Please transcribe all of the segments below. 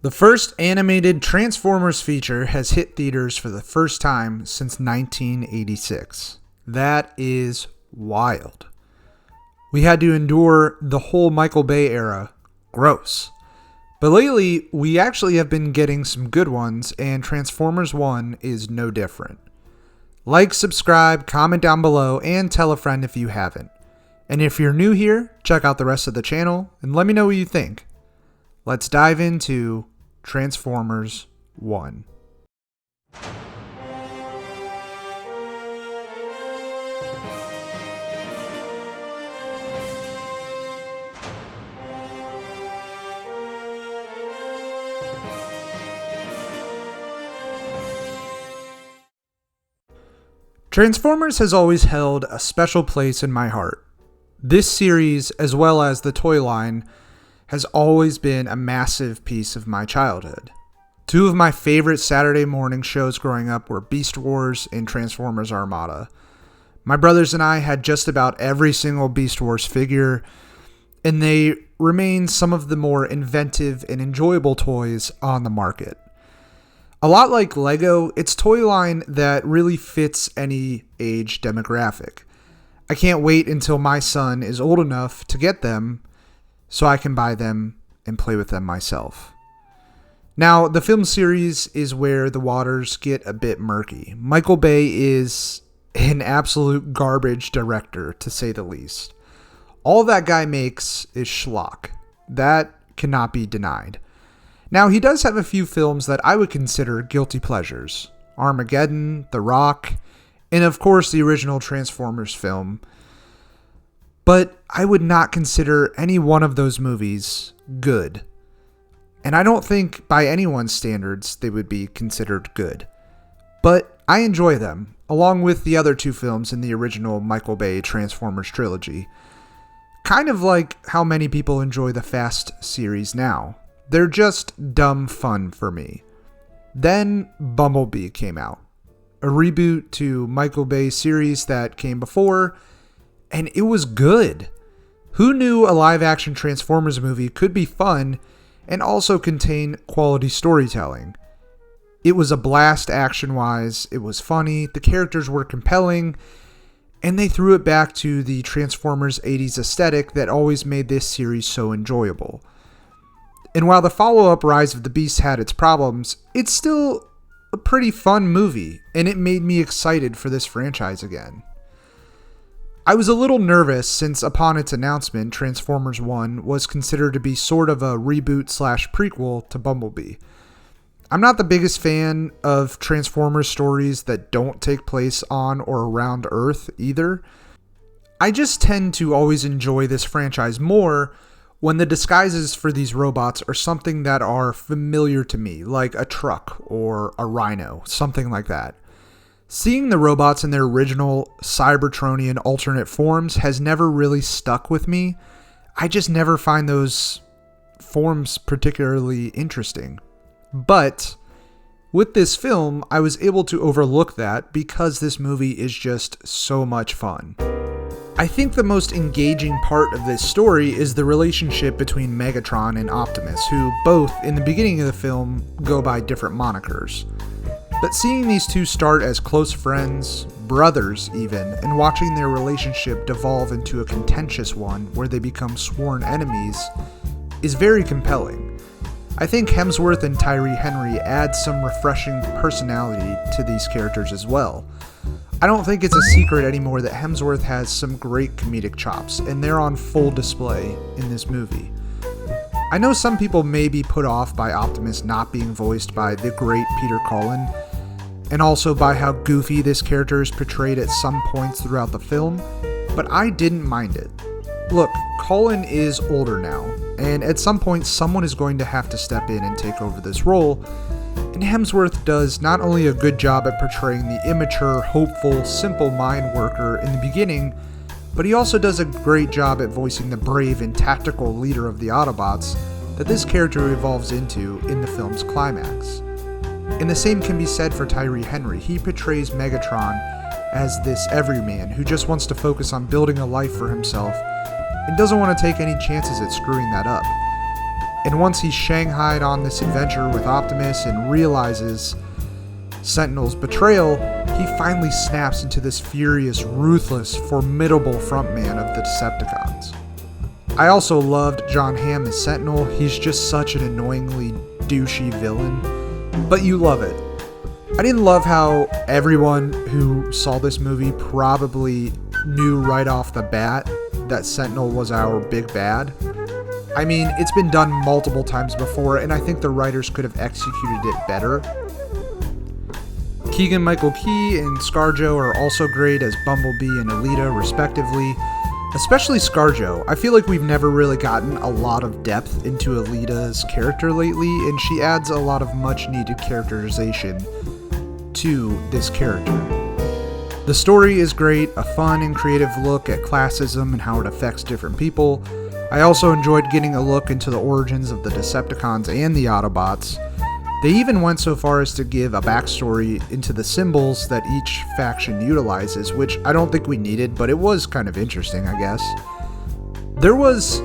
The first animated Transformers feature has hit theaters for the first time since 1986. That is wild. We had to endure the whole Michael Bay era. Gross. But lately, we actually have been getting some good ones, and Transformers 1 is no different. Like, subscribe, comment down below, and tell a friend if you haven't. And if you're new here, check out the rest of the channel, and let me know what you think. Let's dive into Transformers 1. Transformers has always held a special place in my heart. This series, as well as the toy line, has always been a massive piece of my childhood. Two of my favorite Saturday morning shows growing up were Beast Wars and Transformers Armada. My brothers and I had just about every single Beast Wars figure, and they remain some of the more inventive and enjoyable toys on the market. A lot like Lego, it's a toy line that really fits any age demographic. I can't wait until my son is old enough to get them so I can buy them and play with them myself. Now, the film series is where the waters get a bit murky. Michael Bay is an absolute garbage director, to say the least. All that guy makes is schlock. That cannot be denied. Now, he does have a few films that I would consider guilty pleasures. Armageddon, The Rock, and of course the original Transformers film. But I would not consider any one of those movies good. And I don't think by anyone's standards they would be considered good. But I enjoy them, along with the other two films in the original Michael Bay Transformers trilogy. Kind of like how many people enjoy the Fast series now. They're just dumb fun for me. Then Bumblebee came out. A reboot to Michael Bay's series that came before, and it was good. Who knew a live-action Transformers movie could be fun and also contain quality storytelling? It was a blast action-wise, it was funny, the characters were compelling, and they threw it back to the Transformers 80s aesthetic that always made this series so enjoyable. And while the follow-up Rise of the Beasts had its problems, it's still a pretty fun movie, and it made me excited for this franchise again. I was a little nervous since upon its announcement, Transformers 1 was considered to be sort of a reboot/prequel to Bumblebee. I'm not the biggest fan of Transformers stories that don't take place on or around Earth either. I just tend to always enjoy this franchise more when the disguises for these robots are something that are familiar to me, like a truck or a rhino, something like that. Seeing the robots in their original Cybertronian alternate forms has never really stuck with me. I just never find those forms particularly interesting. But with this film, I was able to overlook that because this movie is just so much fun. I think the most engaging part of this story is the relationship between Megatron and Optimus, who both, in the beginning of the film, go by different monikers. But seeing these two start as close friends, brothers even, and watching their relationship devolve into a contentious one where they become sworn enemies is very compelling. I think Hemsworth and Tyree Henry add some refreshing personality to these characters as well. I don't think it's a secret anymore that Hemsworth has some great comedic chops, and they're on full display in this movie. I know some people may be put off by Optimus not being voiced by the great Peter Cullen, and also by how goofy this character is portrayed at some points throughout the film, but I didn't mind it. Look, Cullen is older now, and at some point someone is going to have to step in and take over this role, and Hemsworth does not only a good job at portraying the immature, hopeful, simple mind worker in the beginning, but he also does a great job at voicing the brave and tactical leader of the Autobots that this character evolves into in the film's climax. And the same can be said for Tyree Henry. He portrays Megatron as this everyman who just wants to focus on building a life for himself and doesn't want to take any chances at screwing that up. And once he's shanghaied on this adventure with Optimus and realizes Sentinel's betrayal, he finally snaps into this furious, ruthless, formidable frontman of the Decepticons. I also loved John Hamm as Sentinel. He's just such an annoyingly douchey villain, but you love it. I didn't love how everyone who saw this movie probably knew right off the bat that Sentinel was our big bad. I mean, it's been done multiple times before, and I think the writers could have executed it better. Keegan-Michael Key and ScarJo are also great as Bumblebee and Alita, respectively. Especially ScarJo. I feel like we've never really gotten a lot of depth into Alita's character lately, and she adds a lot of much-needed characterization to this character. The story is great, a fun and creative look at classism and how it affects different people. I also enjoyed getting a look into the origins of the Decepticons and the Autobots. They even went so far as to give a backstory into the symbols that each faction utilizes, which I don't think we needed, but it was kind of interesting, I guess. There was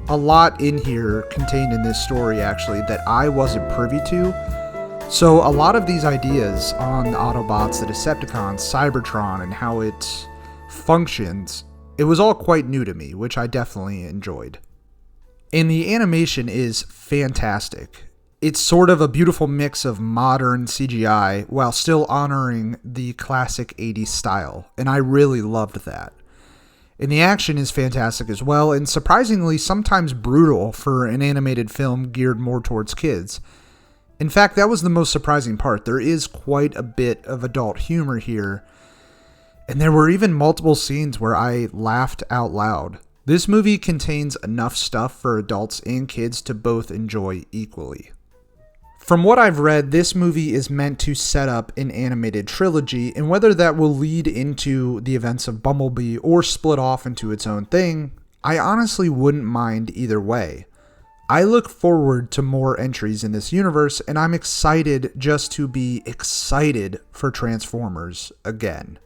a lot in here contained in this story, actually, that I wasn't privy to. So a lot of these ideas on the Autobots, the Decepticons, Cybertron, and how it functions, it was all quite new to me, which I definitely enjoyed. And the animation is fantastic. It's sort of a beautiful mix of modern CGI while still honoring the classic 80s style, and I really loved that. And the action is fantastic as well, and surprisingly sometimes brutal for an animated film geared more towards kids. In fact, that was the most surprising part. There is quite a bit of adult humor here, and there were even multiple scenes where I laughed out loud. This movie contains enough stuff for adults and kids to both enjoy equally. From what I've read, this movie is meant to set up an animated trilogy, and whether that will lead into the events of Bumblebee or split off into its own thing, I honestly wouldn't mind either way. I look forward to more entries in this universe, and I'm excited just to be excited for Transformers again.